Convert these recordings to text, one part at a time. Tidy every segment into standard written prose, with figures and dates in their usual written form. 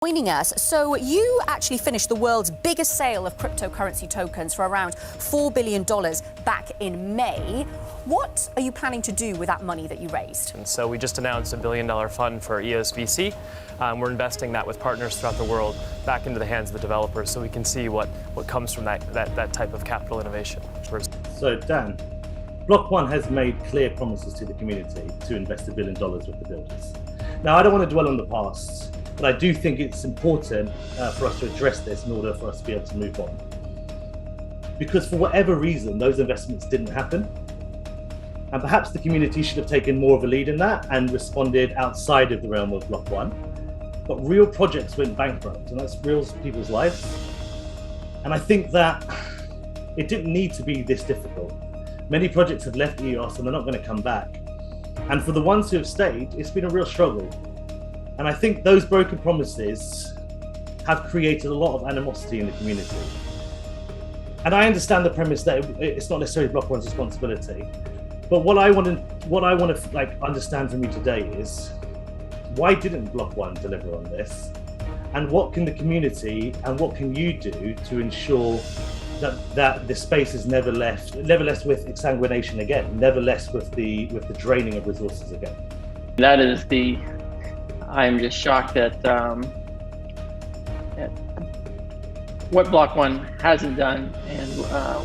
Joining us. So you actually finished the world's biggest sale of cryptocurrency tokens for around $4 billion back in May. What are you planning to do with that money that you raised? And so we just announced $1 billion fund for EOS VC. We're investing that with partners throughout the world back into the hands of the developers so we can see what comes from that type of capital innovation. So Dan, Block.one has made clear promises to the community to invest $1 billion with the builders. Now, I don't want to dwell on the past, but I do think it's important for us to address this in order for us to be able to move on. Because for whatever reason, those investments didn't happen. And perhaps the community should have taken more of a lead in that and responded outside of the realm of Block.one. But real projects went bankrupt, and that's real people's lives. And I think that it didn't need to be this difficult. Many projects have left EOS and they're not going to come back. And for the ones who have stayed, it's been a real struggle. And I think those broken promises have created a lot of animosity in the community. And I understand the premise that it's not necessarily Block.one's responsibility. But what I want to understand from you today is, why didn't Block.one deliver on this? And what can the community and what can you do to ensure that the space is never left with exsanguination again, never left with the draining of resources again? That is I'm just shocked at what Block.one hasn't done and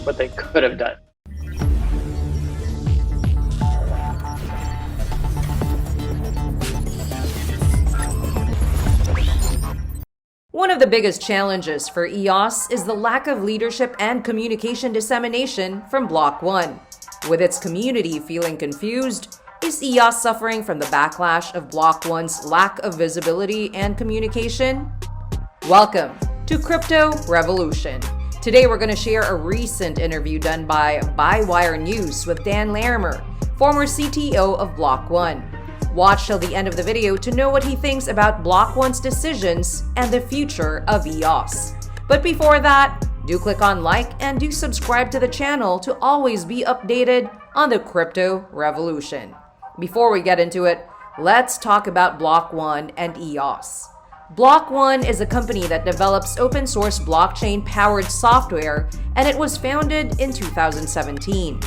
what they could have done. One of the biggest challenges for EOS is the lack of leadership and communication dissemination from Block.one. With its community feeling confused, is EOS suffering from the backlash of Block.one's lack of visibility and communication? Welcome to CryptoRevolution. Today we're going to share a recent interview done by Bywire News with Dan Larimer, former CTO of Block.one. Watch till the end of the video to know what he thinks about Block.one's decisions and the future of EOS. But before that, do click on like and do subscribe to the channel to always be updated on the crypto revolution. Before we get into it, let's talk about Block.one and EOS. Block.one is a company that develops open source blockchain-powered software, and it was founded in 2017.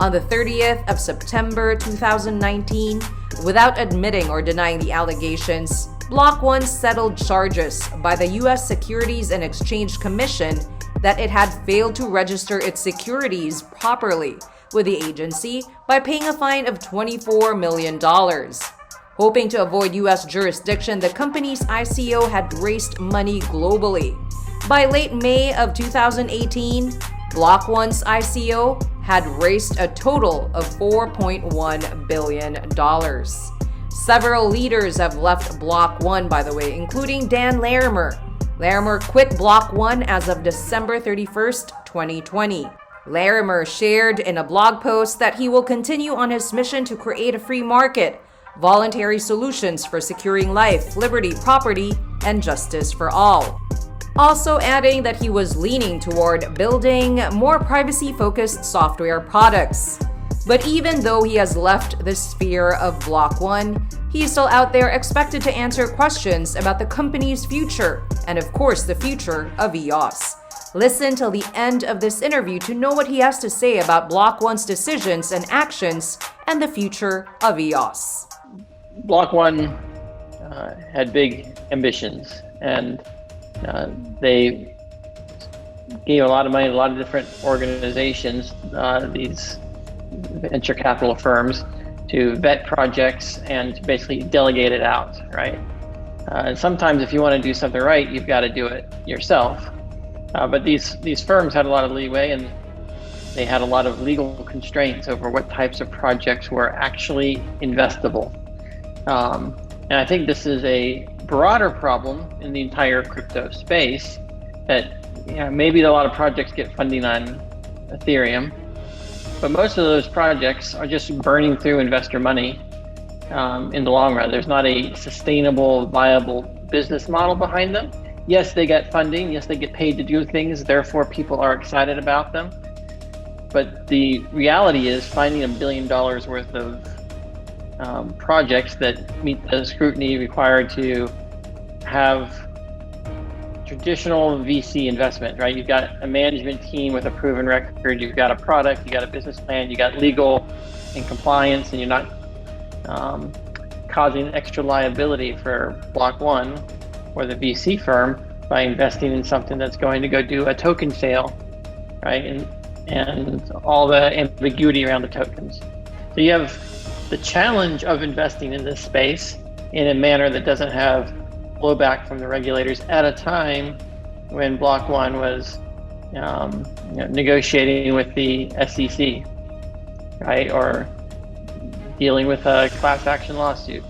On the 30th of September 2019, without admitting or denying the allegations, Block.one settled charges by the U.S. Securities and Exchange Commission that it had failed to register its securities properly with the agency by paying a fine of $24 million. Hoping to avoid U.S. jurisdiction, the company's ICO had raised money globally. By late May of 2018, Block.one's ICO had raised a total of $4.1 billion. Several leaders have left Block.one, by the way, including Dan Larimer. Larimer quit Block.one as of December 31st, 2020. Larimer shared in a blog post that he will continue on his mission to create a free market, voluntary solutions for securing life, liberty, property, and justice for all. Also adding that he was leaning toward building more privacy-focused software products. But even though he has left the sphere of Block.one, he is still out there expected to answer questions about the company's future and, of course, the future of EOS. Listen till the end of this interview to know what he has to say about Block.one's decisions and actions and the future of EOS. Block.one had big ambitions, and they gave a lot of money to a lot of different organizations, these venture capital firms, to vet projects and to basically delegate it out, right? And sometimes if you want to do something right, you've got to do it yourself. But these firms had a lot of leeway, and they had a lot of legal constraints over what types of projects were actually investable. And I think this is a broader problem in the entire crypto space, that maybe a lot of projects get funding on Ethereum, but most of those projects are just burning through investor money in the long run. There's not a sustainable, viable business model behind them. Yes, they get funding. Yes, they get paid to do things. Therefore, people are excited about them. But the reality is finding $1 billion worth of projects that meet the scrutiny required to have traditional VC investment, right? You've got a management team with a proven record, you've got a product, you got a business plan, you got legal and compliance, and you're not causing extra liability for Block.one or the VC firm by investing in something that's going to go do a token sale, right? And all the ambiguity around the tokens. So you have the challenge of investing in this space in a manner that doesn't have blowback from the regulators at a time when Block.one was negotiating with the SEC, right? Or dealing with a class action lawsuit.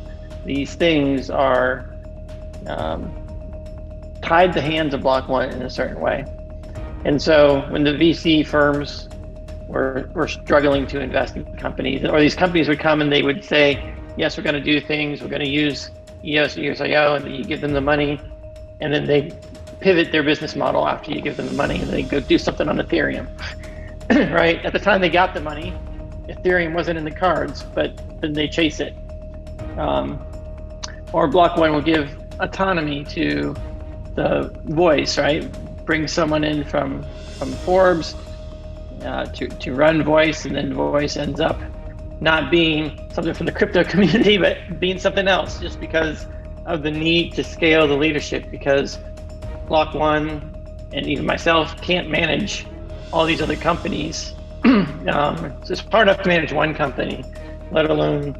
These things are tied the hands of Block.one in a certain way. And so when the VC firms were struggling to invest in companies, or these companies would come and they would say, yes, we're going to do things, we're going to use EOS, EOS.io, and you give them the money, and then they pivot their business model after you give them the money, and they go do something on Ethereum, right? At the time they got the money, Ethereum wasn't in the cards, but then they chase it. Or Block.one will give autonomy to the voice, right? Bring someone in from Forbes to run voice, and then voice ends up not being something from the crypto community, but being something else, just because of the need to scale the leadership, because Block.one and even myself can't manage all these other companies. So it's hard enough to manage one company, let alone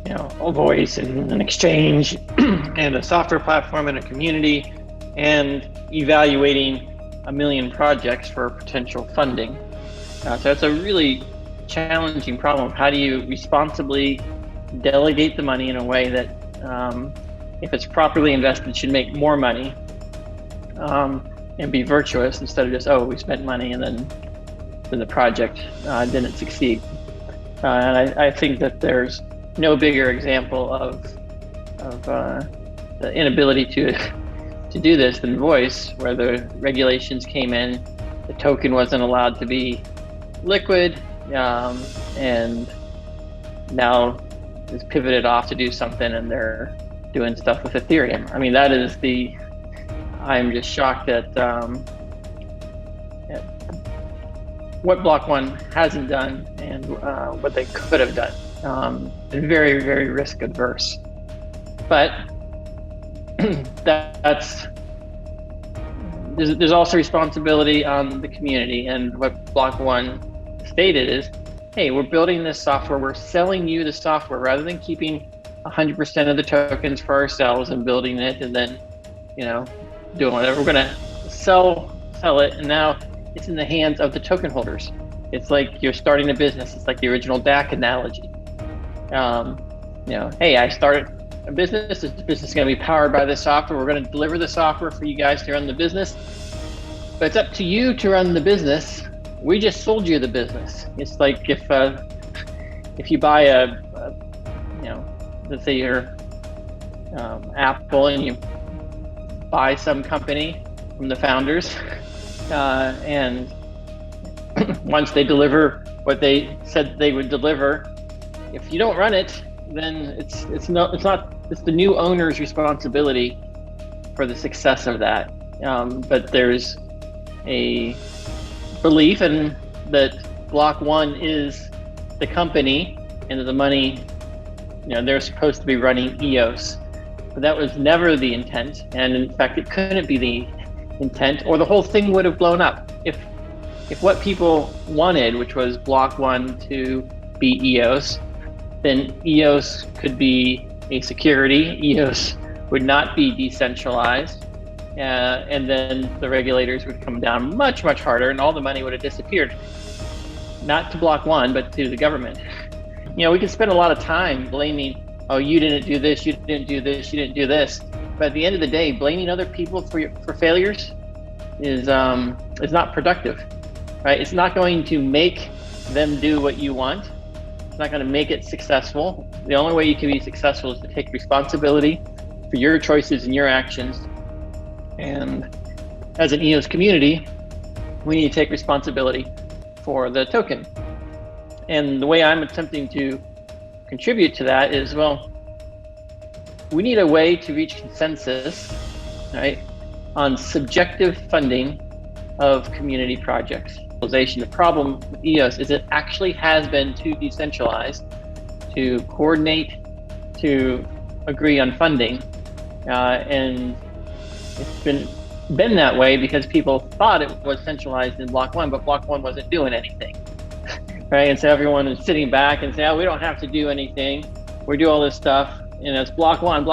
a voice and an exchange and a software platform and a community, and evaluating 1 million projects for potential funding. So it's a really challenging problem. How do you responsibly delegate the money in a way that, if it's properly invested, should make more money, and be virtuous instead of just, oh, we spent money and then the project didn't succeed. And I think that there's no bigger example of the inability to do this than voice, where the regulations came in, the token wasn't allowed to be liquid, and now it's pivoted off to do something, and they're doing stuff with Ethereum. I mean, that is I'm just shocked at what Block.one hasn't done and what they could have done. Very, very risk adverse. But there's also responsibility on the community, and what Block.one stated is, hey, we're building this software, we're selling you the software rather than keeping 100% of the tokens for ourselves and building it and then doing whatever. We're going to sell it, and now it's in the hands of the token holders. It's like you're starting a business. It's like the original DAC analogy. Hey, I started a business. This business is going to be powered by this software. We're going to deliver the software for you guys to run the business, but it's up to you to run the business. We just sold you the business. It's like if you buy let's say you're Apple, and you buy some company from the founders, and once they deliver what they said they would deliver, if you don't run it, then it's the new owner's responsibility for the success of that. But there's a belief in that Block.one is the company, and the money, they're supposed to be running EOS. But that was never the intent, and in fact, it couldn't be the intent, or the whole thing would have blown up. If what people wanted, which was Block.one to be EOS, then EOS could be a security. EOS would not be decentralized, and then the regulators would come down much, much harder, and all the money would have disappeared, not to Block.one, but to the government. We could spend a lot of time blaming, oh, you didn't do this, you didn't do this, you didn't do this. But at the end of the day, blaming other people for failures is not productive, right? It's not going to make them do what you want. It's not going to make it successful. The only way you can be successful is to take responsibility for your choices and your actions. And as an EOS community, we need to take responsibility for the token. And the way I'm attempting to contribute to that is, well, we need a way to reach consensus, right? on subjective funding of community projects. The problem with EOS is it actually has been too decentralized to coordinate, to agree on funding, and it's been that way because people thought it was centralized in Block.one, but Block.one wasn't doing anything, right? And so everyone is sitting back and saying, "Oh, we don't have to do anything. We do all this stuff." And it's Block.one.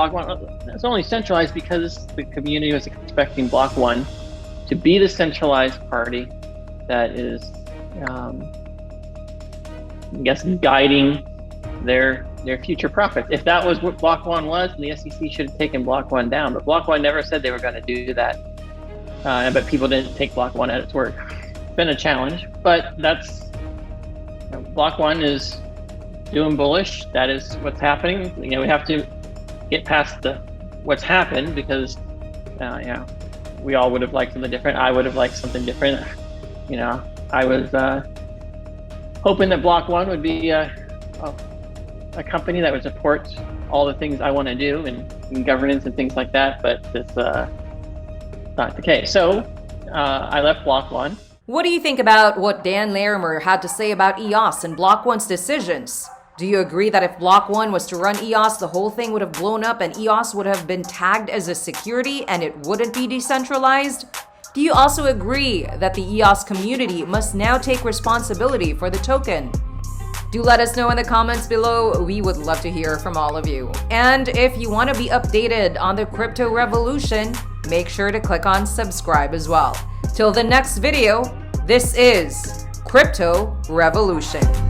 It's only centralized because the community was expecting Block.one to be the centralized party that is, I guess, guiding their future profits. If that was what Block.one was, then the SEC should have taken Block.one down. But Block.one never said they were going to do that. But people didn't take Block.one at its word. It's been a challenge, but that's Block.one is doing bullish. That is what's happening. We have to get past what's happened because we all would have liked something different. I would have liked something different. I was hoping that Block.one would be a company that would support all the things I want to do in governance and things like that, but it's not the case. So I left Block.one. What do you think about what Dan Larimer had to say about EOS and Block.one's decisions? Do you agree that if Block.one was to run EOS, the whole thing would have blown up and EOS would have been tagged as a security and it wouldn't be decentralized? Do you also agree that the EOS community must now take responsibility for the token? Do let us know in the comments below. We would love to hear from all of you. And if you want to be updated on the crypto revolution, make sure to click on subscribe as well. Till the next video, this is Crypto Revolution.